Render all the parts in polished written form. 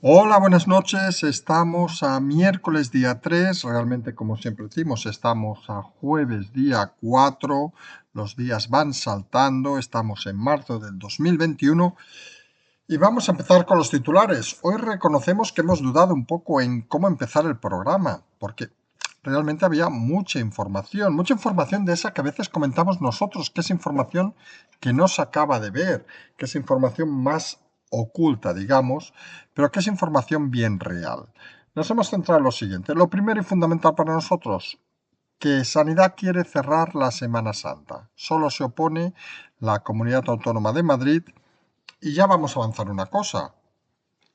Hola, buenas noches. Estamos a miércoles día 3. Realmente, como siempre decimos, estamos a jueves día 4. Los días van saltando. Estamos en marzo del 2021 y vamos a empezar con los titulares. Hoy reconocemos que hemos dudado un poco en cómo empezar el programa, porque realmente había mucha información de esa que a veces comentamos nosotros, que es información que no se acaba de ver, que es información más oculta, digamos, pero que es información bien real. Nos hemos centrado en lo siguiente. Lo primero y fundamental para nosotros, que Sanidad quiere cerrar la Semana Santa. Solo se opone la Comunidad Autónoma de Madrid y ya vamos a avanzar una cosa.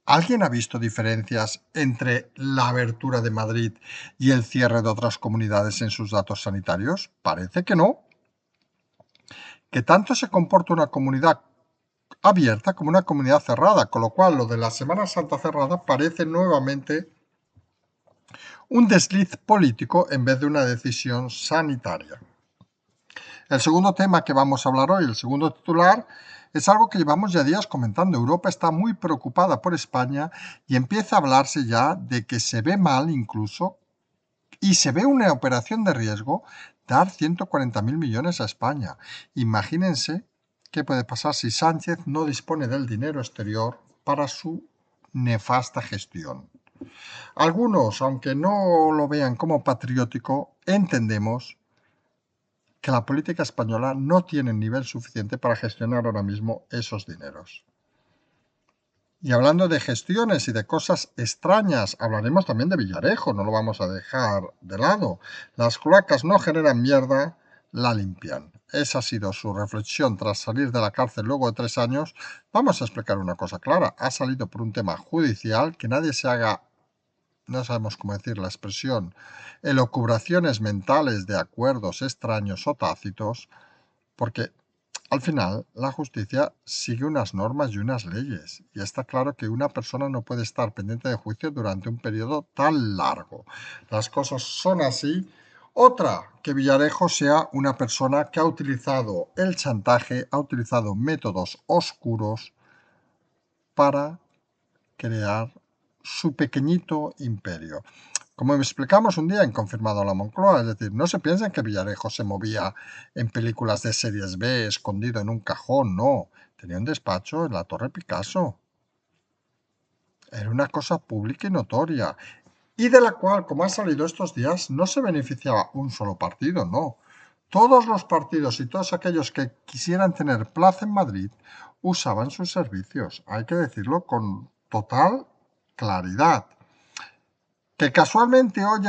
¿Alguien ha visto diferencias entre la abertura de Madrid y el cierre de otras comunidades en sus datos sanitarios? Parece que no. Que tanto se comporta una comunidad abierta como una comunidad cerrada, con lo cual lo de la Semana Santa cerrada parece nuevamente un desliz político en vez de una decisión sanitaria. El segundo tema que vamos a hablar hoy, el segundo titular, es algo que llevamos ya días comentando. Europa está muy preocupada por España y empieza a hablarse ya de que se ve mal incluso y se ve una operación de riesgo dar 140.000 millones a España. Imagínense qué puede pasar si Sánchez no dispone del dinero exterior para su nefasta gestión. Algunos, aunque no lo vean como patriótico, entendemos que la política española no tiene nivel suficiente para gestionar ahora mismo esos dineros. Y hablando de gestiones y de cosas extrañas, hablaremos también de Villarejo, no lo vamos a dejar de lado. Las cloacas no generan mierda, la limpian. Esa ha sido su reflexión tras salir de la cárcel luego de 3 años. Vamos a explicar una cosa clara. Ha salido por un tema judicial, que nadie se haga, no sabemos cómo decir la expresión, elucubraciones mentales de acuerdos extraños o tácitos, porque al final, la justicia sigue unas normas y unas leyes, y está claro que una persona no puede estar pendiente de juicio durante un periodo tan largo. Las cosas son así. Otra, que Villarejo sea una persona que ha utilizado el chantaje, ha utilizado métodos oscuros para crear su pequeñito imperio. Como explicamos un día en Confirmado a la Moncloa, es decir, no se piensen que Villarejo se movía en películas de series B, escondido en un cajón, no. Tenía un despacho en la Torre Picasso. Era una cosa pública y notoria, y de la cual, como ha salido estos días, no se beneficiaba un solo partido, no. Todos los partidos y todos aquellos que quisieran tener plaza en Madrid usaban sus servicios. Hay que decirlo con total claridad. Que casualmente hoy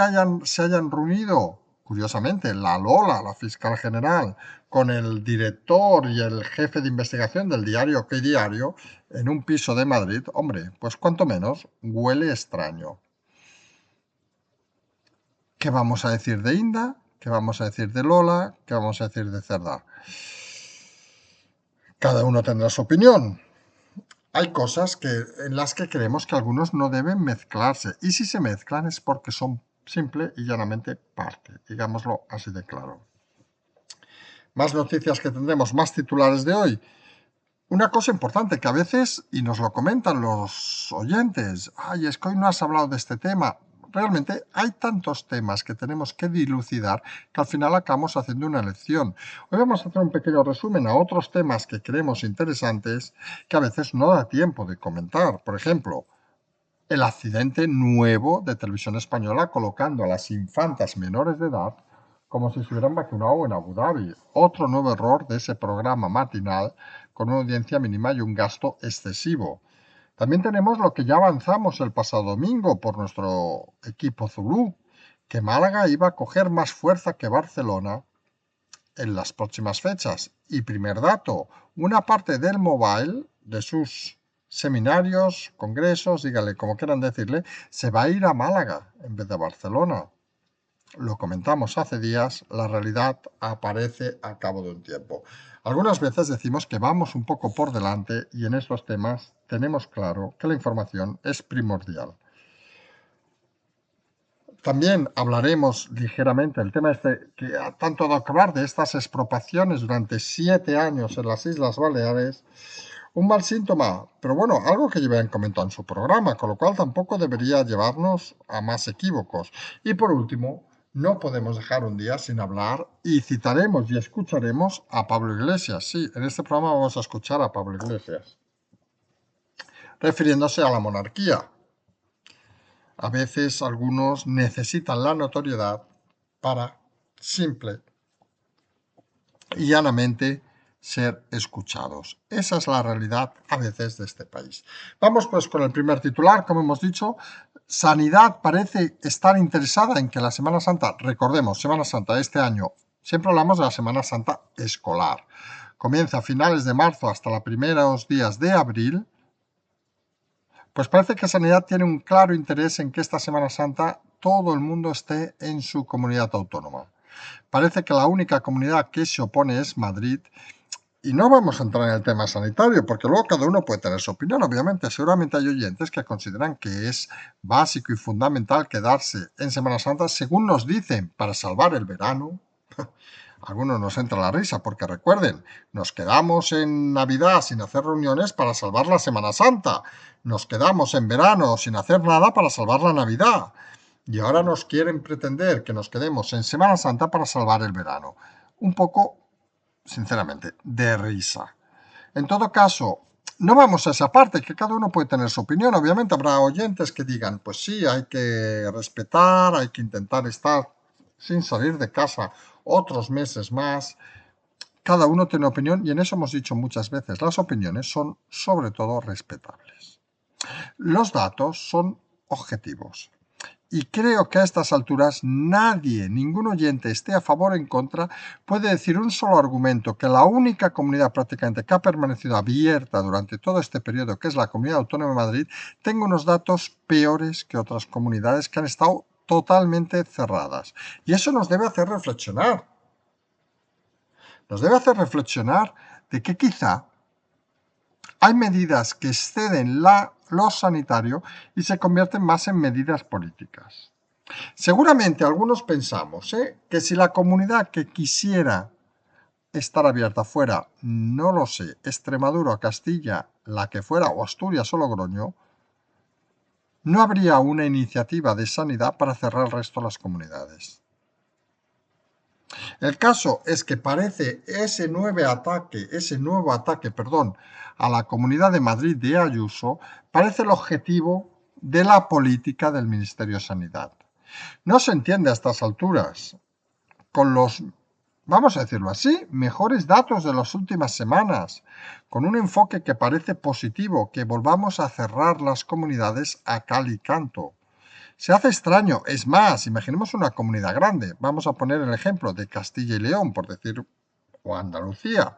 se hayan reunido, curiosamente, la Lola, la fiscal general, con el director y el jefe de investigación del diario ¿Qué diario? En un piso de Madrid, hombre, pues cuanto menos huele extraño. ¿Qué vamos a decir de Inda? ¿Qué vamos a decir de Lola? ¿Qué vamos a decir de Cerdá? Cada uno tendrá su opinión. Hay cosas en las que creemos que algunos no deben mezclarse, y si se mezclan es porque son simple y llanamente parte, digámoslo así de claro. Más noticias que tendremos, más titulares de hoy. Una cosa importante que a veces, y nos lo comentan los oyentes, ay, es que hoy no has hablado de este tema. Realmente hay tantos temas que tenemos que dilucidar que al final acabamos haciendo una elección. Hoy vamos a hacer un pequeño resumen a otros temas que creemos interesantes que a veces no da tiempo de comentar. Por ejemplo, el accidente nuevo de Televisión Española colocando a las infantas menores de edad como si se hubieran vacunado en Abu Dhabi. Otro nuevo error de ese programa matinal con una audiencia mínima y un gasto excesivo. También tenemos lo que ya avanzamos el pasado domingo por nuestro equipo Zulú, que Málaga iba a coger más fuerza que Barcelona en las próximas fechas. Y primer dato, una parte del mobile, de sus seminarios, congresos, dígale como quieran decirle, se va a ir a Málaga en vez de a Barcelona. Lo comentamos hace días, la realidad aparece a cabo de un tiempo. Algunas veces decimos que vamos un poco por delante y en estos temas tenemos claro que la información es primordial. También hablaremos ligeramente del tema este que tanto ha dado que hablar de estas expropiaciones durante 7 años en las Islas Baleares. Un mal síntoma, pero bueno, algo que ya han comentado en su programa, con lo cual tampoco debería llevarnos a más equívocos. Y por último, no podemos dejar un día sin hablar y citaremos y escucharemos a Pablo Iglesias. Sí, en este programa vamos a escuchar a Pablo Iglesias, refiriéndose a la monarquía. A veces algunos necesitan la notoriedad para simple y llanamente ser escuchados. Esa es la realidad a veces de este país. Vamos pues con el primer titular, como hemos dicho. Sanidad parece estar interesada en que la Semana Santa, recordemos, Semana Santa de este año, siempre hablamos de la Semana Santa escolar, comienza a finales de marzo hasta los primeros días de abril. Pues parece que Sanidad tiene un claro interés en que esta Semana Santa todo el mundo esté en su comunidad autónoma. Parece que la única comunidad que se opone es Madrid. Y no vamos a entrar en el tema sanitario, porque luego cada uno puede tener su opinión. Obviamente, seguramente hay oyentes que consideran que es básico y fundamental quedarse en Semana Santa, según nos dicen, para salvar el verano. A algunos nos entra la risa, porque recuerden, nos quedamos en Navidad sin hacer reuniones para salvar la Semana Santa. Nos quedamos en verano sin hacer nada para salvar la Navidad. Y ahora nos quieren pretender que nos quedemos en Semana Santa para salvar el verano. Un poco, sinceramente, de risa. En todo caso, no vamos a esa parte, que cada uno puede tener su opinión. Obviamente habrá oyentes que digan, pues sí, hay que respetar, hay que intentar estar sin salir de casa otros meses más. Cada uno tiene opinión y en eso hemos dicho muchas veces, las opiniones son sobre todo respetables. Los datos son objetivos. Y creo que a estas alturas nadie, ningún oyente, esté a favor o en contra, puede decir un solo argumento que la única comunidad prácticamente que ha permanecido abierta durante todo este periodo, que es la Comunidad Autónoma de Madrid, tenga unos datos peores que otras comunidades que han estado totalmente cerradas. Y eso nos debe hacer reflexionar. Nos debe hacer reflexionar de que quizá hay medidas que exceden lo sanitario y se convierten más en medidas políticas. Seguramente algunos pensamos que si la comunidad que quisiera estar abierta fuera, no lo sé, Extremadura, Castilla, la que fuera, o Asturias o Logroño, no habría una iniciativa de sanidad para cerrar el resto de las comunidades. El caso es que parece ese nuevo ataque, a la Comunidad de Madrid de Ayuso, parece el objetivo de la política del Ministerio de Sanidad. No se entiende a estas alturas, con los, vamos a decirlo así, mejores datos de las últimas semanas, con un enfoque que parece positivo, que volvamos a cerrar las comunidades a cal y canto. Se hace extraño, es más, imaginemos una comunidad grande, vamos a poner el ejemplo de Castilla y León, por decir, o Andalucía,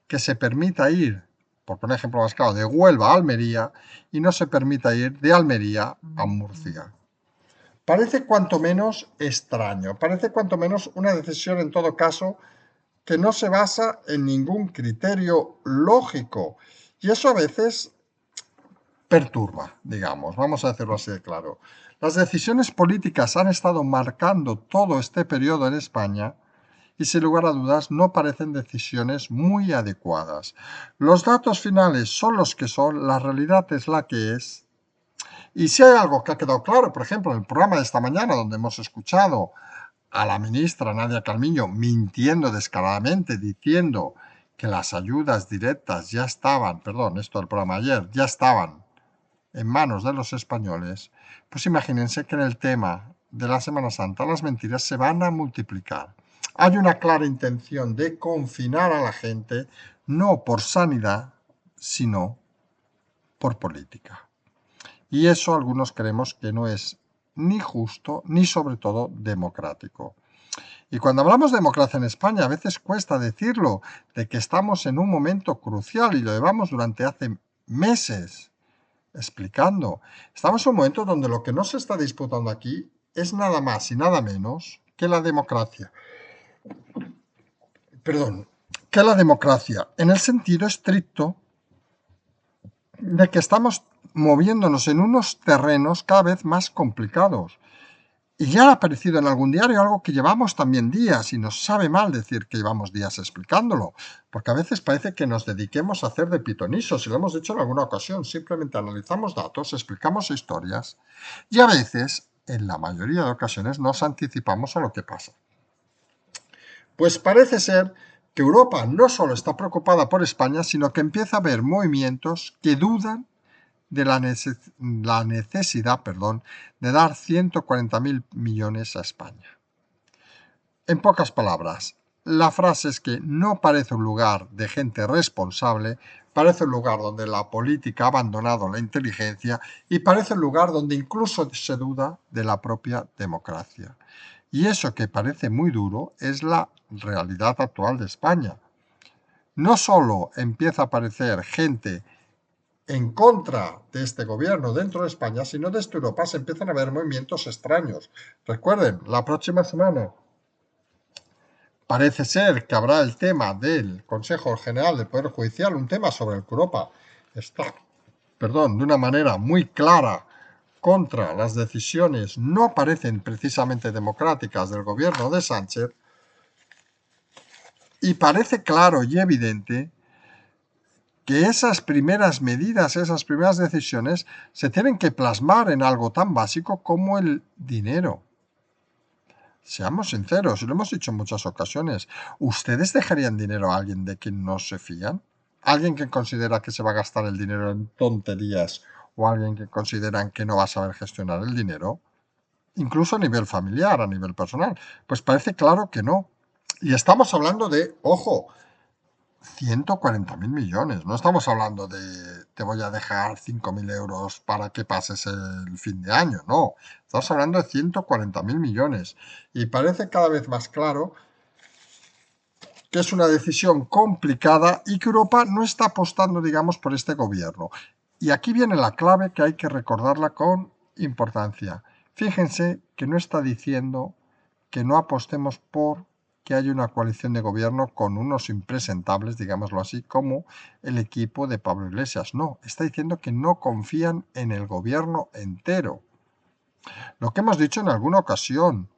que se permita ir, por poner ejemplo más claro, de Huelva a Almería y no se permita ir de Almería a Murcia. Parece cuanto menos extraño, parece cuanto menos una decisión en todo caso que no se basa en ningún criterio lógico y eso a veces perturba, digamos, vamos a decirlo así de claro. Las decisiones políticas han estado marcando todo este periodo en España y sin lugar a dudas no parecen decisiones muy adecuadas. Los datos finales son los que son, la realidad es la que es. Y si hay algo que ha quedado claro, por ejemplo, en el programa de esta mañana donde hemos escuchado a la ministra Nadia Calviño mintiendo descaradamente, diciendo que las ayudas directas ya estaban, esto del programa ayer, ya estaban en manos de los españoles, pues imagínense que en el tema de la Semana Santa las mentiras se van a multiplicar. Hay una clara intención de confinar a la gente, no por sanidad, sino por política. Y eso algunos creemos que no es ni justo ni sobre todo democrático. Y cuando hablamos de democracia en España a veces cuesta decirlo, de que estamos en un momento crucial y lo llevamos durante hace meses explicando. Estamos en un momento donde lo que no se está disputando aquí es nada más y nada menos que la democracia. Que la democracia en el sentido estricto de que estamos moviéndonos en unos terrenos cada vez más complicados. Y ya ha aparecido en algún diario algo que llevamos también días y nos sabe mal decir que llevamos días explicándolo, porque a veces parece que nos dediquemos a hacer de pitonisos y lo hemos dicho en alguna ocasión, simplemente analizamos datos, explicamos historias y a veces, en la mayoría de ocasiones, nos anticipamos a lo que pasa. Pues parece ser que Europa no solo está preocupada por España, sino que empieza a haber movimientos que dudan de la necesidad de dar 140.000 millones a España. En pocas palabras, la frase es que no parece un lugar de gente responsable, parece un lugar donde la política ha abandonado la inteligencia y parece un lugar donde incluso se duda de la propia democracia. Y eso que parece muy duro es la realidad actual de España. No solo empieza a aparecer gente en contra de este gobierno dentro de España, sino desde Europa se empiezan a ver movimientos extraños. Recuerden, la próxima semana parece ser que habrá el tema del Consejo General del Poder Judicial, un tema sobre el que Europa está, de una manera muy clara contra las decisiones no parecen precisamente democráticas del gobierno de Sánchez, y parece claro y evidente que esas primeras medidas, esas primeras decisiones, se tienen que plasmar en algo tan básico como el dinero. Seamos sinceros, y lo hemos dicho en muchas ocasiones, ¿ustedes dejarían dinero a alguien de quien no se fían? ¿Alguien que considera que se va a gastar el dinero en tonterías o alguien que consideran que no va a saber gestionar el dinero? Incluso a nivel familiar, a nivel personal. Pues parece claro que no. Y estamos hablando de, ojo, 140.000 millones. No estamos hablando de te voy a dejar 5.000 euros para que pases el fin de año. No, estamos hablando de 140.000 millones. Y parece cada vez más claro que es una decisión complicada y que Europa no está apostando, digamos, por este gobierno. Y aquí viene la clave que hay que recordarla con importancia. Fíjense que no está diciendo que no apostemos por que haya una coalición de gobierno con unos impresentables, digámoslo así, como el equipo de Pablo Iglesias. No, está diciendo que no confían en el gobierno entero. Lo que hemos dicho en alguna ocasión,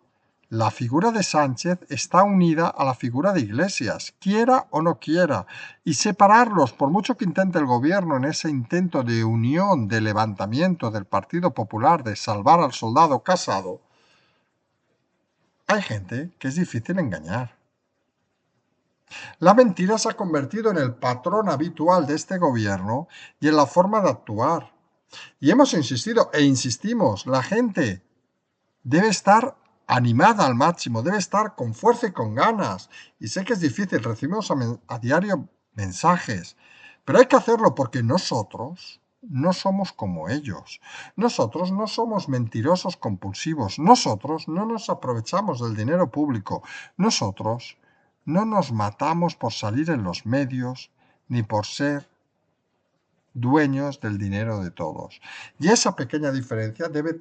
la figura de Sánchez está unida a la figura de Iglesias, quiera o no quiera, y separarlos, por mucho que intente el gobierno en ese intento de unión, de levantamiento del Partido Popular, de salvar al soldado Casado, hay gente que es difícil engañar. La mentira se ha convertido en el patrón habitual de este gobierno y en la forma de actuar. Y hemos insistido e insistimos, la gente debe estar animada al máximo, debe estar con fuerza y con ganas. Y sé que es difícil, recibimos a diario mensajes, pero hay que hacerlo porque nosotros no somos como ellos. Nosotros no somos mentirosos compulsivos. Nosotros no nos aprovechamos del dinero público. Nosotros no nos matamos por salir en los medios ni por ser dueños del dinero de todos. Y esa pequeña diferencia debe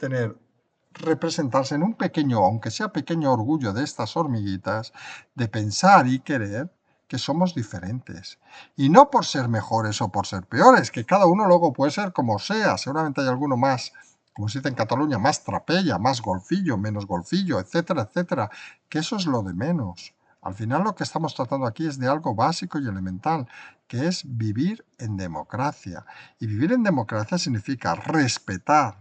representarse en un pequeño, aunque sea pequeño orgullo de estas hormiguitas, de pensar y querer que somos diferentes. Y no por ser mejores o por ser peores, que cada uno luego puede ser como sea. Seguramente hay alguno más, como se dice en Cataluña, más trapella, más golfillo, menos golfillo, etcétera, etcétera. Que eso es lo de menos. Al final lo que estamos tratando aquí es de algo básico y elemental, que es vivir en democracia. Y vivir en democracia significa respetar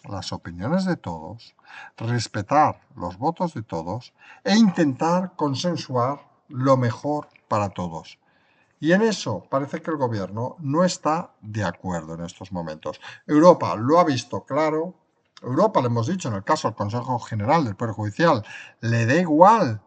las opiniones de todos, respetar los votos de todos e intentar consensuar lo mejor para todos. Y en eso parece que el gobierno no está de acuerdo en estos momentos. Europa lo ha visto claro. Europa, le hemos dicho en el caso del Consejo General del Poder Judicial, le da igual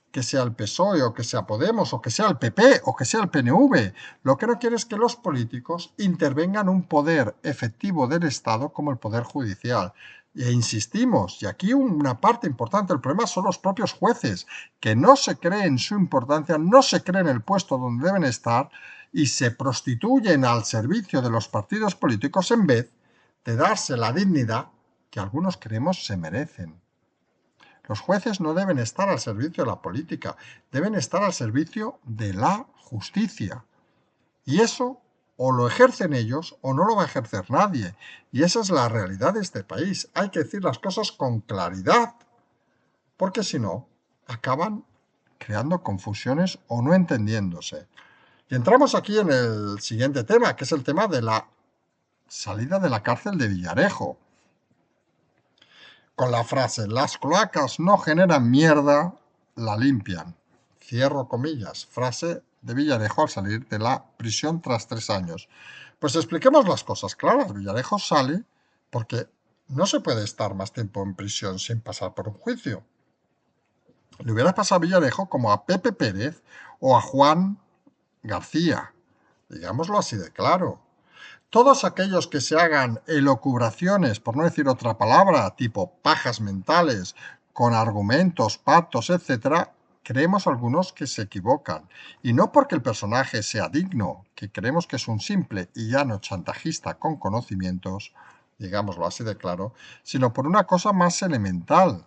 que sea el PSOE o que sea Podemos o que sea el PP o que sea el PNV. Lo que no quiere es que los políticos intervengan un poder efectivo del Estado como el Poder Judicial. E insistimos, y aquí una parte importante del problema son los propios jueces, que no se creen su importancia, no se creen el puesto donde deben estar y se prostituyen al servicio de los partidos políticos en vez de darse la dignidad que algunos creemos se merecen. Los jueces no deben estar al servicio de la política, deben estar al servicio de la justicia. Y eso o lo ejercen ellos o no lo va a ejercer nadie. Y esa es la realidad de este país. Hay que decir las cosas con claridad. porque si no, acaban creando confusiones o no entendiéndose. Y entramos aquí en el siguiente tema, que es el tema de la salida de la cárcel de Villarejo. Con la frase, las cloacas no generan mierda, la limpian. Cierro comillas, frase de Villarejo al salir de la prisión tras 3 años. Pues expliquemos las cosas claras. Villarejo sale porque no se puede estar más tiempo en prisión sin pasar por un juicio. Le hubiera pasado a Villarejo como a Pepe Pérez o a Juan García, digámoslo así de claro. Todos aquellos que se hagan elucubraciones, por no decir otra palabra, tipo pajas mentales, con argumentos, pactos, etc., creemos algunos que se equivocan. Y no porque el personaje sea digno, que creemos que es un simple y llano chantajista con conocimientos, digámoslo así de claro, sino por una cosa más elemental.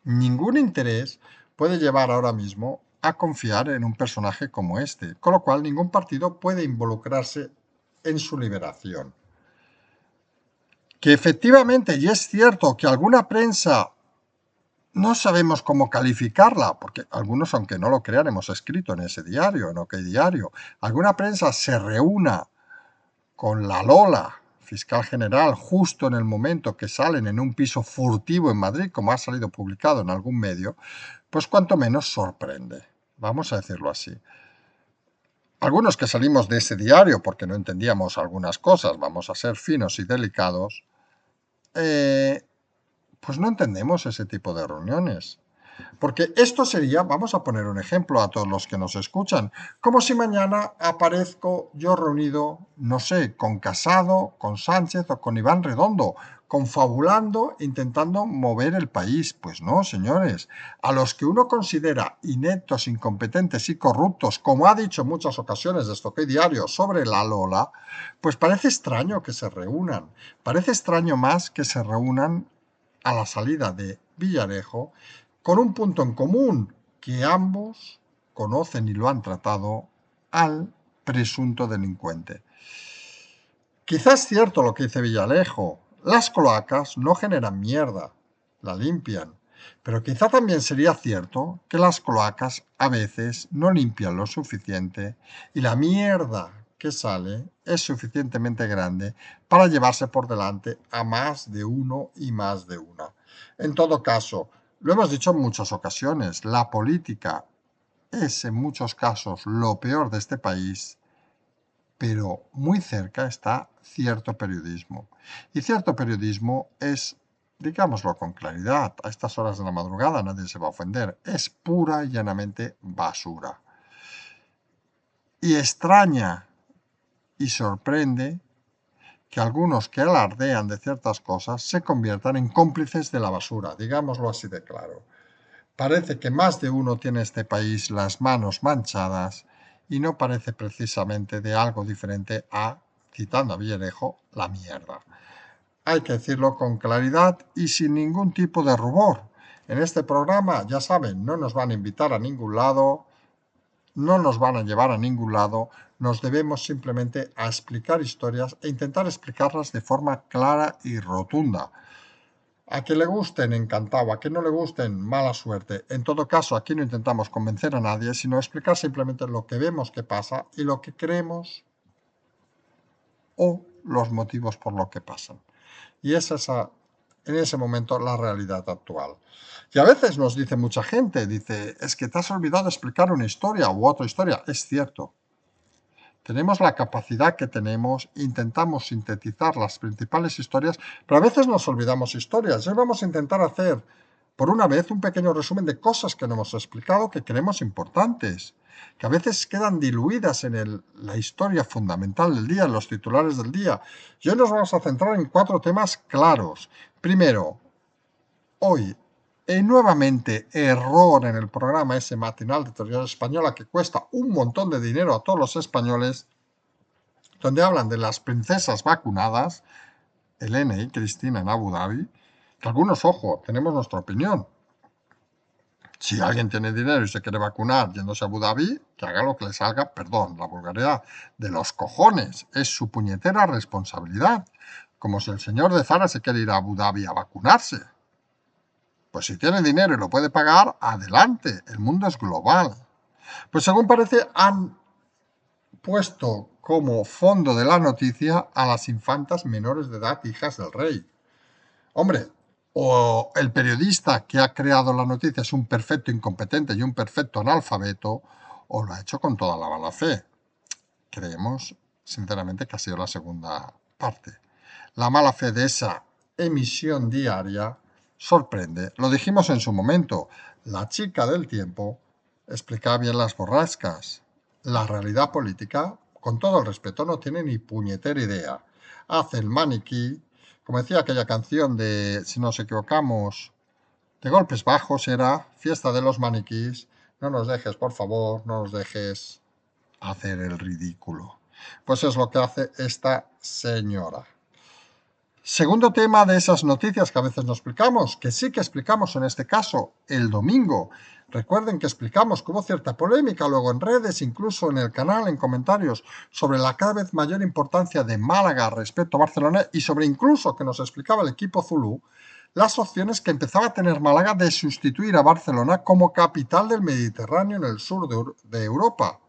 Ningún interés puede llevar ahora mismo a confiar en un personaje como este, con lo cual ningún partido puede involucrarse en su liberación. Que efectivamente, y es cierto que alguna prensa no sabemos cómo calificarla, porque algunos, aunque no lo crean, hemos escrito en ese diario, en OK Diario, alguna prensa se reúna con la Lola, fiscal general, justo en el momento que salen en un piso furtivo en Madrid, como ha salido publicado en algún medio, pues cuanto menos sorprende, vamos a decirlo así. Algunos que salimos de ese diario porque no entendíamos algunas cosas, vamos a ser finos y delicados, pues no entendemos ese tipo de reuniones. Porque esto sería, vamos a poner un ejemplo a todos los que nos escuchan, como si mañana aparezco yo reunido, no sé, con Casado, con Sánchez o con Iván Redondo, confabulando, intentando mover el país. Pues no, señores. A los que uno considera ineptos, incompetentes y corruptos, como ha dicho en muchas ocasiones de OK Diario sobre la Lola, pues parece extraño que se reúnan. Parece extraño más que se reúnan a la salida de Villarejo con un punto en común, que ambos conocen y lo han tratado al presunto delincuente. Quizás es cierto lo que dice Villarejo, las cloacas no generan mierda, la limpian, pero quizá también sería cierto que las cloacas a veces no limpian lo suficiente y la mierda que sale es suficientemente grande para llevarse por delante a más de uno y más de una. En todo caso, lo hemos dicho en muchas ocasiones, la política es en muchos casos lo peor de este país, pero muy cerca está cierto periodismo. Y cierto periodismo es, digámoslo con claridad, a estas horas de la madrugada nadie se va a ofender, es pura y llanamente basura. Y extraña y sorprende que algunos que alardean de ciertas cosas se conviertan en cómplices de la basura, digámoslo así de claro. Parece que más de uno tiene este país las manos manchadas y no parece precisamente de algo diferente a, citando a Villarejo, la mierda. Hay que decirlo con claridad y sin ningún tipo de rubor. En este programa, ya saben, no nos van a invitar a ningún lado, no nos van a llevar a ningún lado, nos debemos simplemente a explicar historias e intentar explicarlas de forma clara y rotunda. A que le gusten, encantado. A que no le gusten, mala suerte. En todo caso, aquí no intentamos convencer a nadie, sino explicar simplemente lo que vemos que pasa y lo que creemos o los motivos por los que pasan. Y es esa, en ese momento, la realidad actual. Y a veces nos dice mucha gente, dice, es que te has olvidado de explicar una historia u otra historia. Es cierto. Tenemos la capacidad que tenemos, intentamos sintetizar las principales historias, pero a veces nos olvidamos historias. Hoy vamos a intentar hacer, por una vez, un pequeño resumen de cosas que no hemos explicado que creemos importantes, que a veces quedan diluidas en la historia fundamental del día, en los titulares del día. Y hoy nos vamos a centrar en 4 temas claros. Primero, hoy, nuevamente, error en el programa ese matinal de Televisión Española que cuesta un montón de dinero a todos los españoles, donde hablan de las princesas vacunadas, Elena y Cristina en Abu Dhabi, que algunos, ojo, tenemos nuestra opinión. Si alguien tiene dinero y se quiere vacunar yéndose a Abu Dhabi, que haga lo que le salga, perdón, la vulgaridad, de los cojones. Es su puñetera responsabilidad. Como si el señor de Zara se quiere ir a Abu Dhabi a vacunarse. Pues si tiene dinero y lo puede pagar, adelante, el mundo es global. Pues según parece, han puesto como fondo de la noticia a las infantas menores de edad, hijas del rey. Hombre, o el periodista que ha creado la noticia es un perfecto incompetente y un perfecto analfabeto, o lo ha hecho con toda la mala fe. Creemos, sinceramente, que ha sido la segunda parte. La mala fe de esa emisión diaria sorprende. Lo dijimos en su momento, la chica del tiempo explicaba bien las borrascas. La realidad política, con todo el respeto, no tiene ni puñetera idea. Hace el maniquí, como decía aquella canción de, si nos equivocamos, de golpes bajos, era fiesta de los maniquís. No nos dejes, por favor, no nos dejes hacer el ridículo. Pues es lo que hace esta señora. Segundo tema de esas noticias que a veces no explicamos, que sí que explicamos en este caso el domingo. Recuerden que explicamos que hubo cierta polémica luego en redes, incluso en el canal, en comentarios, sobre la cada vez mayor importancia de Málaga respecto a Barcelona y sobre incluso que nos explicaba el equipo Zulú las opciones que empezaba a tener Málaga de sustituir a Barcelona como capital del Mediterráneo en el sur de Europa.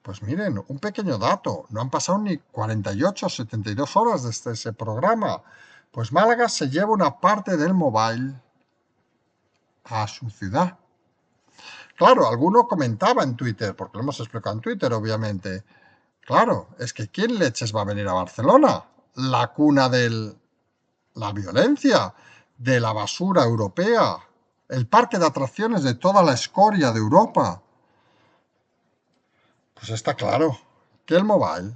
Pues miren, un pequeño dato, no han pasado ni 48 o 72 horas desde ese programa. Pues Málaga se lleva una parte del mobile a su ciudad. Claro, alguno comentaba en Twitter, porque lo hemos explicado en Twitter, obviamente. Claro, es que ¿quién leches va a venir a Barcelona? La cuna de la violencia, de la basura europea, el parque de atracciones de toda la escoria de Europa. Pues está claro que el mobile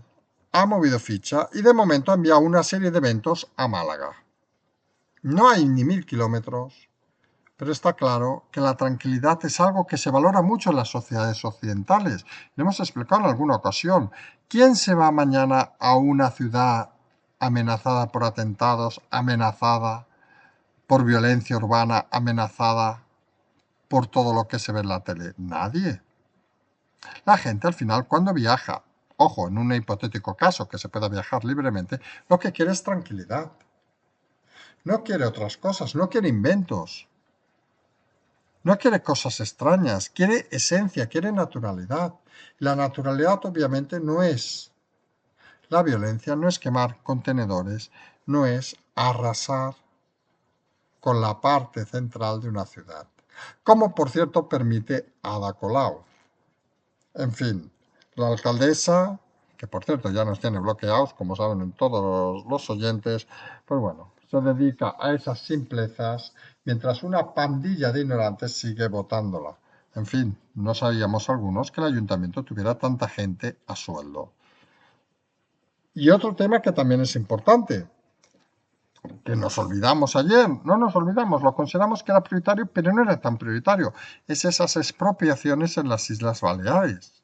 ha movido ficha y de momento ha enviado una serie de eventos a Málaga. No hay ni 1000 kilómetros, pero está claro que la tranquilidad es algo que se valora mucho en las sociedades occidentales. Lo hemos explicado en alguna ocasión. ¿Quién se va mañana a una ciudad amenazada por atentados, amenazada por violencia urbana, amenazada por todo lo que se ve en la tele? Nadie. La gente al final cuando viaja, ojo, en un hipotético caso que se pueda viajar libremente, lo que quiere es tranquilidad. No quiere otras cosas, no quiere inventos. No quiere cosas extrañas, quiere esencia, quiere naturalidad. La naturalidad obviamente no es la violencia, no es quemar contenedores, no es arrasar con la parte central de una ciudad. Como por cierto permite Ada Colau. En fin, la alcaldesa, que por cierto ya nos tiene bloqueados, como saben todos los oyentes, pues bueno, se dedica a esas simplezas mientras una pandilla de ignorantes sigue votándola. En fin, no sabíamos algunos que el ayuntamiento tuviera tanta gente a sueldo. Y otro tema que también es importante, que nos olvidamos ayer, no nos olvidamos, lo consideramos que era prioritario, pero no era tan prioritario, es esas expropiaciones en las Islas Baleares.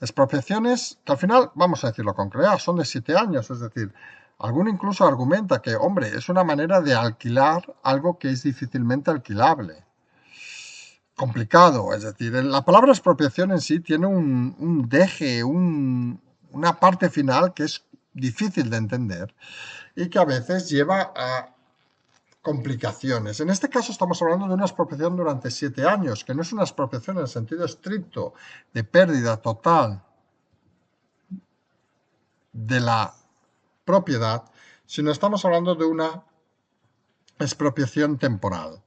Expropiaciones que al final, vamos a decirlo con claridad, son de 7 años, es decir, alguno incluso argumenta que, hombre, es una manera de alquilar algo que es difícilmente alquilable. Complicado, es decir, la palabra expropiación en sí tiene un deje, una parte final que es difícil de entender y que a veces lleva a complicaciones. En este caso estamos hablando de una expropiación durante 7 años, que no es una expropiación en el sentido estricto de pérdida total de la propiedad, sino estamos hablando de una expropiación temporal.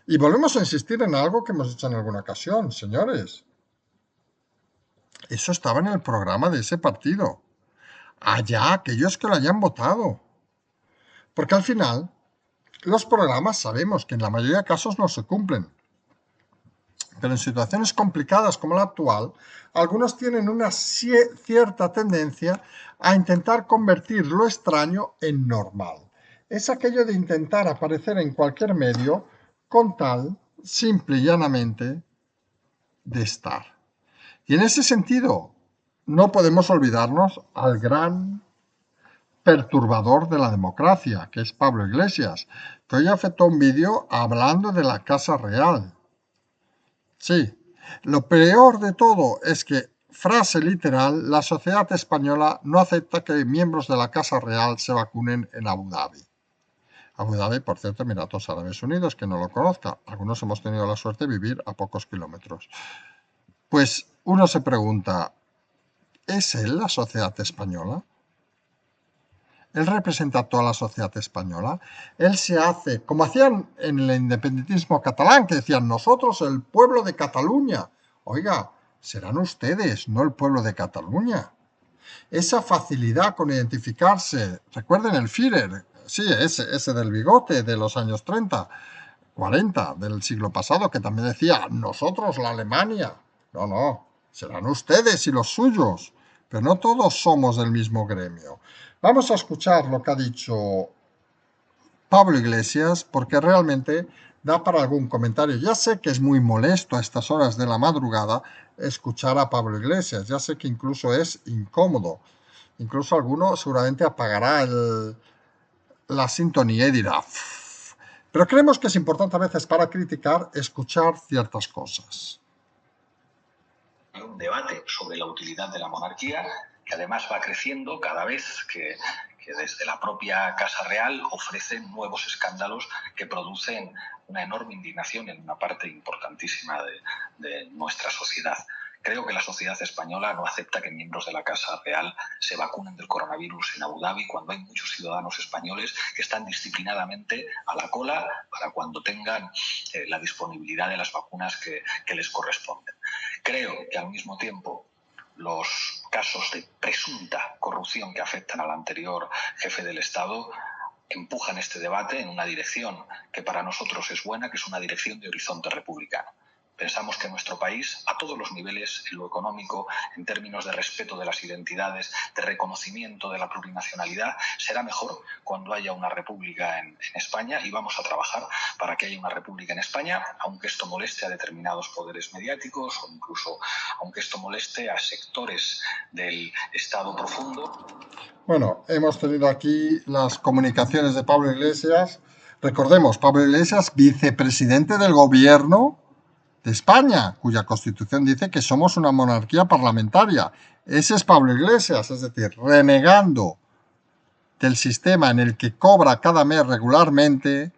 Y volvemos a insistir en algo que hemos dicho en alguna ocasión, señores. Eso estaba en el programa de ese partido. Allá aquellos que lo hayan votado. Porque al final, los programas sabemos que en la mayoría de casos no se cumplen. Pero en situaciones complicadas como la actual, algunos tienen una cierta tendencia a intentar convertir lo extraño en normal. Es aquello de intentar aparecer en cualquier medio con tal, simple y llanamente, de estar. Y en ese sentido, no podemos olvidarnos al gran perturbador de la democracia, que es Pablo Iglesias, que hoy afectó un vídeo hablando de la Casa Real. Sí, lo peor de todo es que, frase literal, la sociedad española no acepta que miembros de la Casa Real se vacunen en Abu Dhabi. Abu Dhabi, por cierto, Emiratos Árabes Unidos, que no lo conozca. Algunos hemos tenido la suerte de vivir a pocos kilómetros. Pues uno se pregunta, ¿es él la sociedad española? Él representa a toda la sociedad española. Él se hace, como hacían en el independentismo catalán, que decían nosotros, el pueblo de Cataluña. Oiga, serán ustedes, no el pueblo de Cataluña. Esa facilidad con identificarse, recuerden el Führer, sí, ese del bigote de los años 30, 40 del siglo pasado, que también decía, nosotros, la Alemania. No, no, serán ustedes y los suyos, pero no todos somos del mismo gremio. Vamos a escuchar lo que ha dicho Pablo Iglesias, porque realmente da para algún comentario. Ya sé que es muy molesto a estas horas de la madrugada escuchar a Pablo Iglesias, ya sé que incluso es incómodo. Incluso alguno seguramente apagará la sintonía y dirá... "Uf". Pero creemos que es importante a veces para criticar escuchar ciertas cosas. Hay un debate sobre la utilidad de la monarquía que además va creciendo cada vez que desde la propia Casa Real ofrecen nuevos escándalos que producen una enorme indignación en una parte importantísima de nuestra sociedad. Creo que la sociedad española no acepta que miembros de la Casa Real se vacunen del coronavirus en Abu Dhabi cuando hay muchos ciudadanos españoles que están disciplinadamente a la cola para cuando tengan la disponibilidad de las vacunas que les corresponden. Creo que al mismo tiempo los casos de presunta corrupción que afectan al anterior jefe del Estado empujan este debate en una dirección que para nosotros es buena, que es una dirección de horizonte republicano. Pensamos que nuestro país, a todos los niveles, en lo económico, en términos de respeto de las identidades, de reconocimiento de la plurinacionalidad, será mejor cuando haya una república en España, y vamos a trabajar para que haya una república en España, aunque esto moleste a determinados poderes mediáticos o incluso aunque esto moleste a sectores del Estado profundo. Bueno, hemos tenido aquí las comunicaciones de Pablo Iglesias. Recordemos, Pablo Iglesias, vicepresidente del gobierno de España, cuya constitución dice que somos una monarquía parlamentaria. Ese es Pablo Iglesias, es decir, renegando del sistema en el que cobra cada mes regularmente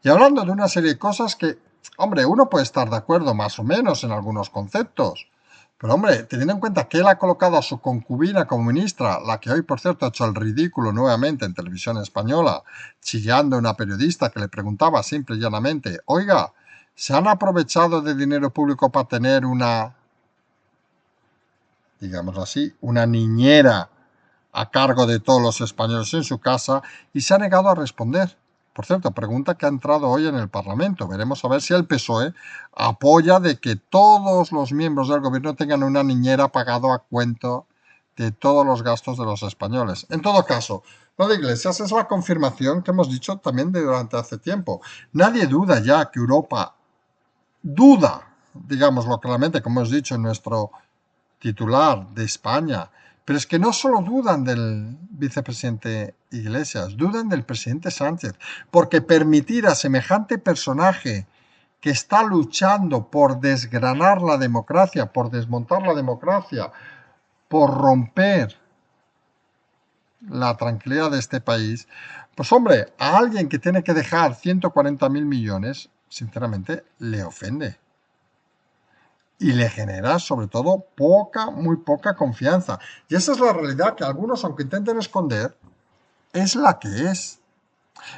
y hablando de una serie de cosas que, hombre, uno puede estar de acuerdo más o menos en algunos conceptos, pero hombre, teniendo en cuenta que él ha colocado a su concubina como ministra, la que hoy por cierto ha hecho el ridículo nuevamente en televisión española, chillando a una periodista que le preguntaba simple y llanamente, oiga, ¿se han aprovechado de dinero público para tener una, digámoslo así, una niñera a cargo de todos los españoles en su casa? Y se ha negado a responder. Por cierto, pregunta que ha entrado hoy en el Parlamento. Veremos a ver si el PSOE apoya de que todos los miembros del gobierno tengan una niñera pagado a cuento de todos los gastos de los españoles. En todo caso, lo de Iglesias es la confirmación que hemos dicho también durante hace tiempo. Nadie duda ya que Europa duda, digámoslo claramente, como hemos dicho en nuestro titular de España, pero es que no solo dudan del vicepresidente Iglesias, dudan del presidente Sánchez, porque permitir a semejante personaje que está luchando por desgranar la democracia, por desmontar la democracia, por romper la tranquilidad de este país, pues hombre, a alguien que tiene que dejar 140.000 millones, sinceramente, le ofende. Y le genera, sobre todo, muy poca confianza. Y esa es la realidad que algunos, aunque intenten esconder, es la que es.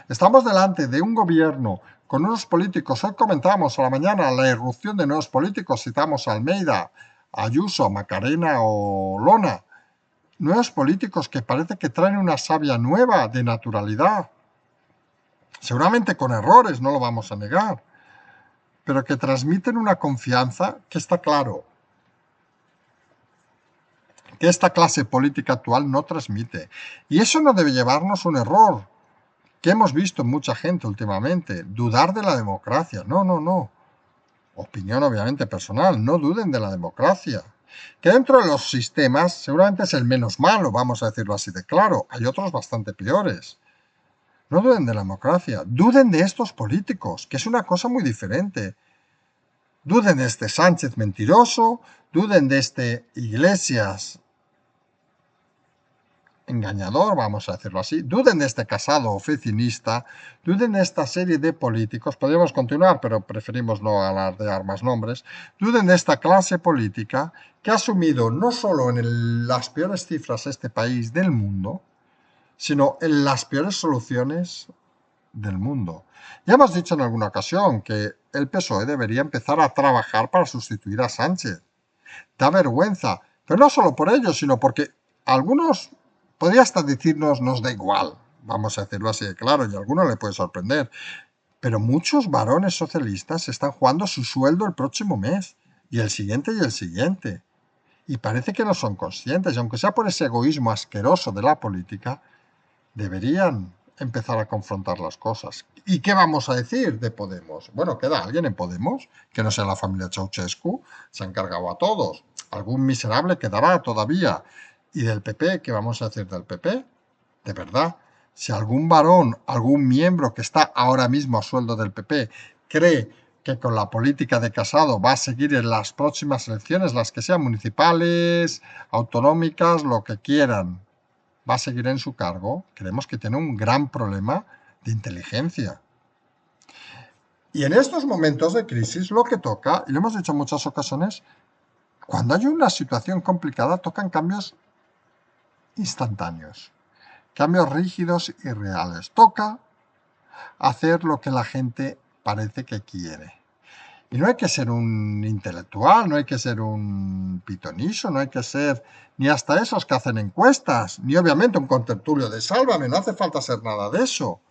Estamos delante de un gobierno con unos políticos. Hoy comentamos a la mañana la irrupción de nuevos políticos. Citamos a Almeida, a Ayuso, a Macarena o Lona. Nuevos políticos que parece que traen una savia nueva de naturalidad. Seguramente con errores, no lo vamos a negar, pero que transmiten una confianza que está claro que esta clase política actual no transmite. Y eso no debe llevarnos a un error que hemos visto en mucha gente últimamente, dudar de la democracia. No, no, no. Opinión obviamente personal, no duden de la democracia. Que dentro de los sistemas seguramente es el menos malo, vamos a decirlo así de claro. Hay otros bastante peores. No duden de la democracia, duden de estos políticos, que es una cosa muy diferente. Duden de este Sánchez mentiroso, duden de este Iglesias engañador, vamos a decirlo así. Duden de este Casado oficinista, duden de esta serie de políticos, podríamos continuar, pero preferimos no alardear más nombres, duden de esta clase política que ha asumido no solo en las peores cifras este país del mundo, sino en las peores soluciones del mundo. Ya hemos dicho en alguna ocasión que el PSOE debería empezar a trabajar para sustituir a Sánchez. Da vergüenza, pero no solo por ello, sino porque algunos, podría hasta decirnos, nos da igual, vamos a decirlo así de claro, y a alguno le puede sorprender, pero muchos varones socialistas están jugando su sueldo el próximo mes, y el siguiente y el siguiente. Y parece que no son conscientes, y aunque sea por ese egoísmo asqueroso de la política, deberían empezar a confrontar las cosas. ¿Y qué vamos a decir de Podemos? Bueno, ¿queda alguien en Podemos que no sea la familia Ceausescu? Se han cargado a todos. Algún miserable quedará todavía. ¿Y del PP? ¿Qué vamos a decir del PP? De verdad, si algún varón, algún miembro que está ahora mismo a sueldo del PP cree que con la política de Casado va a seguir en las próximas elecciones, las que sean municipales, autonómicas, lo que quieran, va a seguir en su cargo, creemos que tiene un gran problema de inteligencia. Y en estos momentos de crisis lo que toca, y lo hemos dicho en muchas ocasiones, cuando hay una situación complicada tocan cambios instantáneos, cambios rígidos y reales. Toca hacer lo que la gente parece que quiere. Y no hay que ser un intelectual, no hay que ser un pitoniso, no hay que ser ni hasta esos que hacen encuestas, ni obviamente un contertulio de Sálvame, no hace falta ser nada de eso.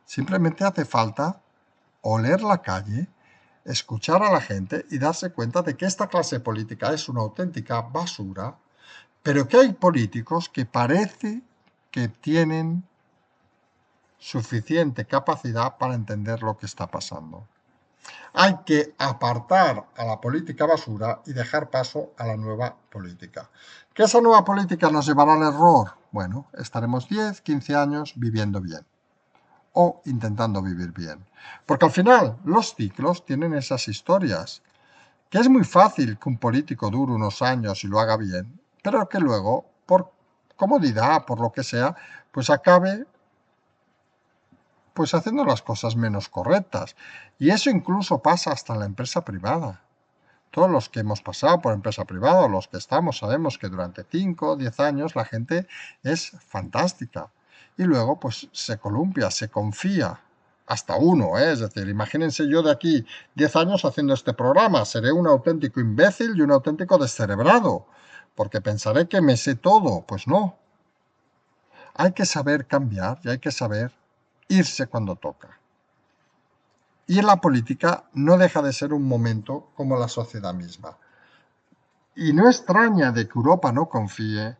Simplemente hace falta oler la calle, escuchar a la gente y darse cuenta de que esta clase política es una auténtica basura, pero que hay políticos que parece que tienen suficiente capacidad para entender lo que está pasando. Hay que apartar a la política basura y dejar paso a la nueva política. ¿Que esa nueva política nos llevará al error? Bueno, estaremos 10, 15 años viviendo bien o intentando vivir bien. Porque al final los ciclos tienen esas historias, que es muy fácil que un político dure unos años y lo haga bien, pero que luego, por comodidad, por lo que sea, pues acabe pues haciendo las cosas menos correctas. Y eso incluso pasa hasta en la empresa privada. Todos los que hemos pasado por empresa privada o los que estamos sabemos que durante 5 o 10 años la gente es fantástica. Y luego pues se columpia, se confía. Hasta uno, ¿eh? Es decir, imagínense yo de aquí 10 años haciendo este programa. Seré un auténtico imbécil y un auténtico descerebrado. Porque pensaré que me sé todo. Pues no. Hay que saber cambiar y hay que saber irse cuando toca. Y en la política no deja de ser un momento como la sociedad misma. Y no extraña de que Europa no confíe,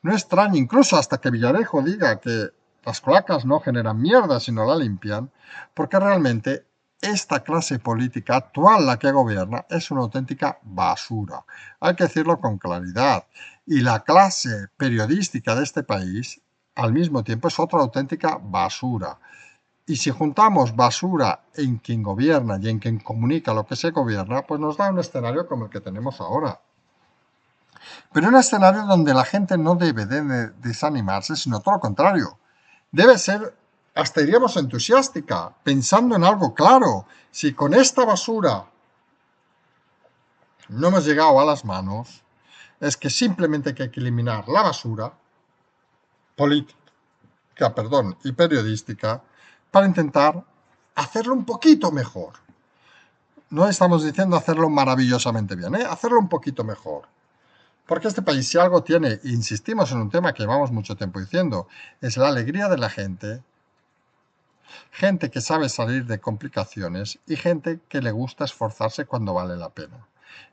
no extraña incluso hasta que Villarejo diga que las cloacas no generan mierda sino la limpian, porque realmente esta clase política actual, la que gobierna, es una auténtica basura. Hay que decirlo con claridad. Y la clase periodística de este país, al mismo tiempo, es otra auténtica basura. Y si juntamos basura en quien gobierna y en quien comunica lo que se gobierna, pues nos da un escenario como el que tenemos ahora. Pero un escenario donde la gente no debe de desanimarse, sino todo lo contrario. Debe ser, hasta diríamos, entusiástica, pensando en algo claro. Si con esta basura no hemos llegado a las manos, es que simplemente hay que eliminar la basura política, y periodística, para intentar hacerlo un poquito mejor. No estamos diciendo hacerlo maravillosamente bien, hacerlo un poquito mejor. Porque este país, si algo tiene, insistimos en un tema que llevamos mucho tiempo diciendo, es la alegría de la gente que sabe salir de complicaciones y gente que le gusta esforzarse cuando vale la pena.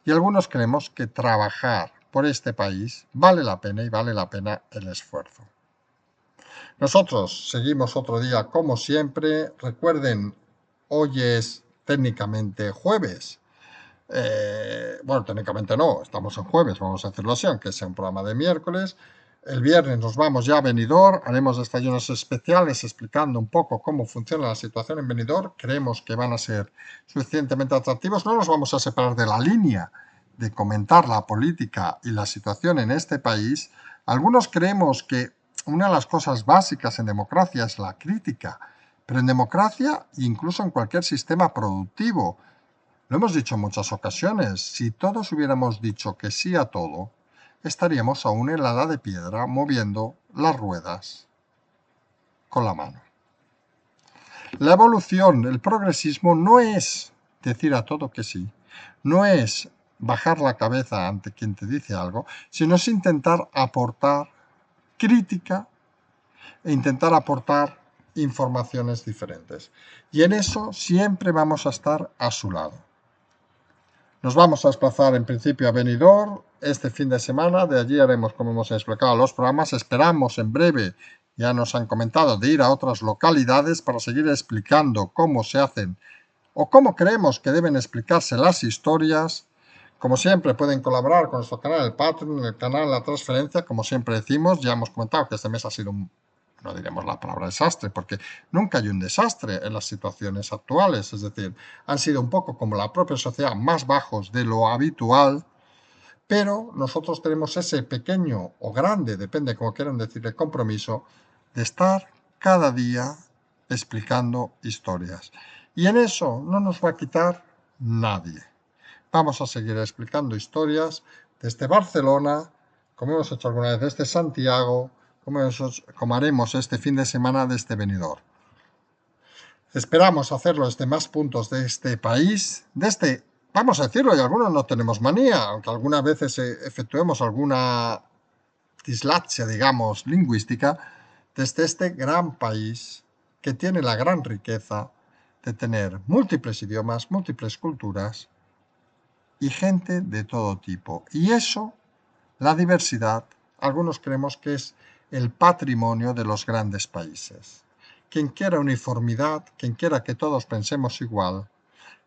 Y algunos creemos que trabajar por este país vale la pena y vale la pena el esfuerzo. Nosotros seguimos otro día como siempre. Recuerden, hoy es técnicamente jueves. Bueno, técnicamente no, estamos en jueves, vamos a hacerlo así, aunque sea un programa de miércoles. El viernes nos vamos ya a Benidorm, haremos desayunos especiales explicando un poco cómo funciona la situación en Benidorm. Creemos que van a ser suficientemente atractivos. No nos vamos a separar de la línea de comentar la política y la situación en este país, Algunos creemos que una de las cosas básicas en democracia es la crítica, pero en democracia, incluso en cualquier sistema productivo, lo hemos dicho en muchas ocasiones, si todos hubiéramos dicho que sí a todo, estaríamos aún en la edad de piedra moviendo las ruedas con la mano. La evolución, el progresismo no es decir a todo que sí, no es bajar la cabeza ante quien te dice algo, sino es intentar aportar crítica e intentar aportar informaciones diferentes. Y en eso siempre vamos a estar a su lado. Nos vamos a desplazar en principio a Benidorm este fin de semana, de allí haremos, como hemos explicado, los programas. Esperamos en breve, ya nos han comentado, de ir a otras localidades para seguir explicando cómo se hacen o cómo creemos que deben explicarse las historias. Como siempre, pueden colaborar con nuestro canal, el Patreon, el canal La Transferencia, como siempre decimos. Ya hemos comentado que este mes ha sido no diremos la palabra desastre, porque nunca hay un desastre en las situaciones actuales, es decir, han sido un poco como la propia sociedad, más bajos de lo habitual, pero nosotros tenemos ese pequeño o grande, depende como quieran decirle, compromiso de estar cada día explicando historias. Y en eso no nos va a quitar nadie. Vamos a seguir explicando historias desde Barcelona, como hemos hecho alguna vez desde Santiago, como haremos este fin de semana desde Benidorm. Esperamos hacerlo desde más puntos de este país, vamos a decirlo, y algunos no tenemos manía, aunque algunas veces efectuemos alguna dislexia, digamos, lingüística, desde este gran país que tiene la gran riqueza de tener múltiples idiomas, múltiples culturas y gente de todo tipo. Y eso, la diversidad, algunos creemos que es el patrimonio de los grandes países. Quien quiera uniformidad, quien quiera que todos pensemos igual,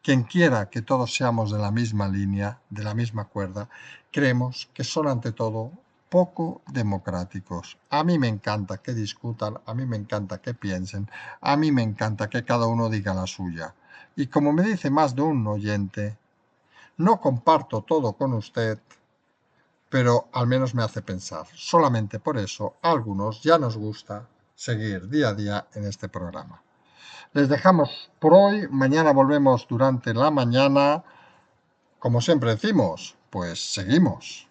quien quiera que todos seamos de la misma línea, de la misma cuerda, creemos que son ante todo poco democráticos. A mí me encanta que discutan, a mí me encanta que piensen, a mí me encanta que cada uno diga la suya. Y como me dice más de un oyente, no comparto todo con usted, pero al menos me hace pensar. Solamente por eso a algunos ya nos gusta seguir día a día en este programa. Les dejamos por hoy, mañana volvemos durante la mañana. Como siempre decimos, pues seguimos.